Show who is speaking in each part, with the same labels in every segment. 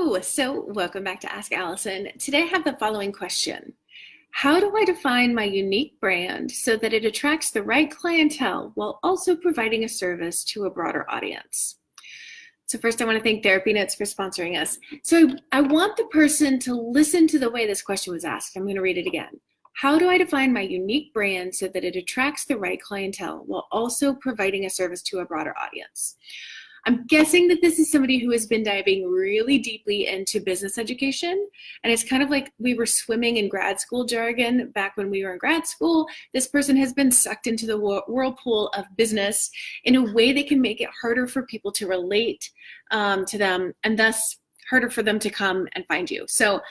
Speaker 1: Hello, so welcome back to Ask Allison. Today I have the following question. How do I define my unique brand so that it attracts the right clientele while also providing a service to a broader audience? So first I want to thank Therapy Notes for sponsoring us. So I want the person to listen to the way this question was asked. I'm going to read it again. How do I define my unique brand so that it attracts the right clientele while also providing a service to a broader audience? I'm guessing that this is somebody who has been diving really deeply into business education. And it's kind of like we were swimming in grad school jargon back when we were in grad school. This person has been sucked into the whirlpool of business in a way that can make it harder for people to relate to them, and thus harder for them to come and find you. So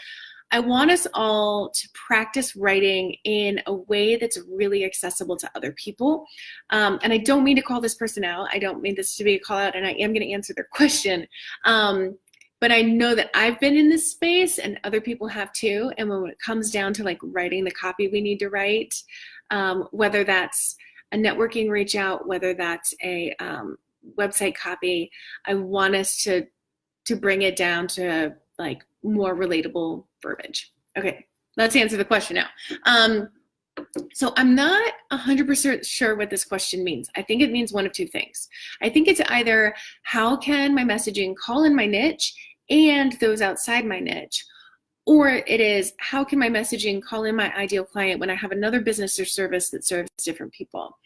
Speaker 1: I want us all to practice writing in a way that's really accessible to other people. And I don't mean to call this person out. I don't mean this to be a call out, and I am going to answer their question. But I know that I've been in this space and other people have too. And when it comes down to like writing the copy we need to write, whether that's a networking reach out, whether that's a website copy, I want us to bring it down to like more relatable verbiage. Okay, let's answer the question now. So I'm not 100% sure what this question means. I think it means one of two things. I think it's either how can my messaging call in my niche and those outside my niche, or it is how can my messaging call in my ideal client when I have another business or service that serves different people.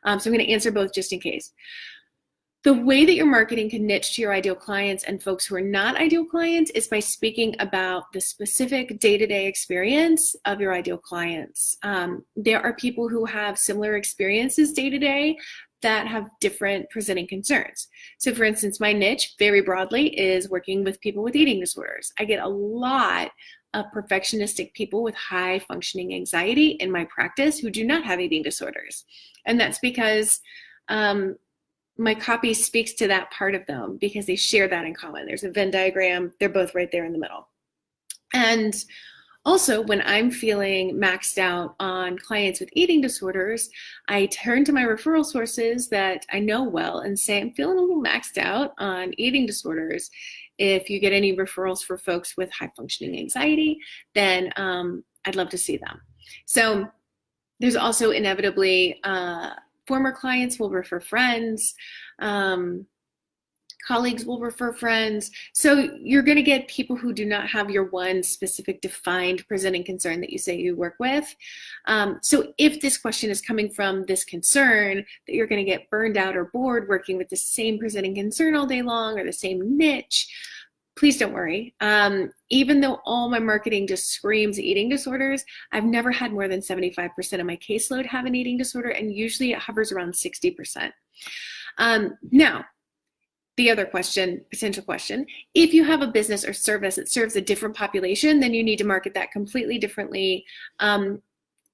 Speaker 1: So I'm going to answer both just in case. The way that your marketing can niche to your ideal clients and folks who are not ideal clients is by speaking about the specific day-to-day experience of your ideal clients. There are people who have similar experiences day-to-day that have different presenting concerns. So for instance, my niche very broadly is working with people with eating disorders. I get a lot of perfectionistic people with high functioning anxiety in my practice who do not have eating disorders. And that's because my copy speaks to that part of them because they share that in common. There's a Venn diagram. They're both right there in the middle. And also, when I'm feeling maxed out on clients with eating disorders, I turn to my referral sources that I know well and say, I'm feeling a little maxed out on eating disorders. If you get any referrals for folks with high functioning anxiety, then I'd love to see them. So there's also inevitably former clients will refer friends, colleagues will refer friends. So you're going to get people who do not have your one specific defined presenting concern that you say you work with. So if this question is coming from this concern that you're going to get burned out or bored working with the same presenting concern all day long or the same niche, please don't worry. Even though all my marketing just screams eating disorders, I've never had more than 75% of my caseload have an eating disorder, and usually it hovers around 60%. Now, the other question, potential question, if you have a business or service that serves a different population, then you need to market that completely differently.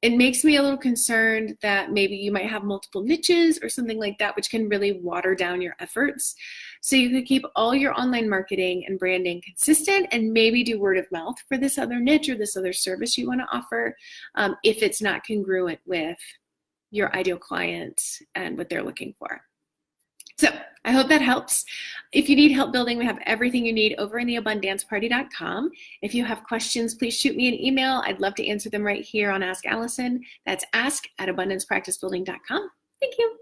Speaker 1: It makes me a little concerned that maybe you might have multiple niches or something like that, which can really water down your efforts. So you could keep all your online marketing and branding consistent and maybe do word of mouth for this other niche or this other service you want to offer if it's not congruent with your ideal client and what they're looking for. So I hope that helps. If you need help building, we have everything you need over in theabundanceparty.com. If you have questions, please shoot me an email. I'd love to answer them right here on Ask Allison. That's ask@abundancepracticebuilding.com. Thank you.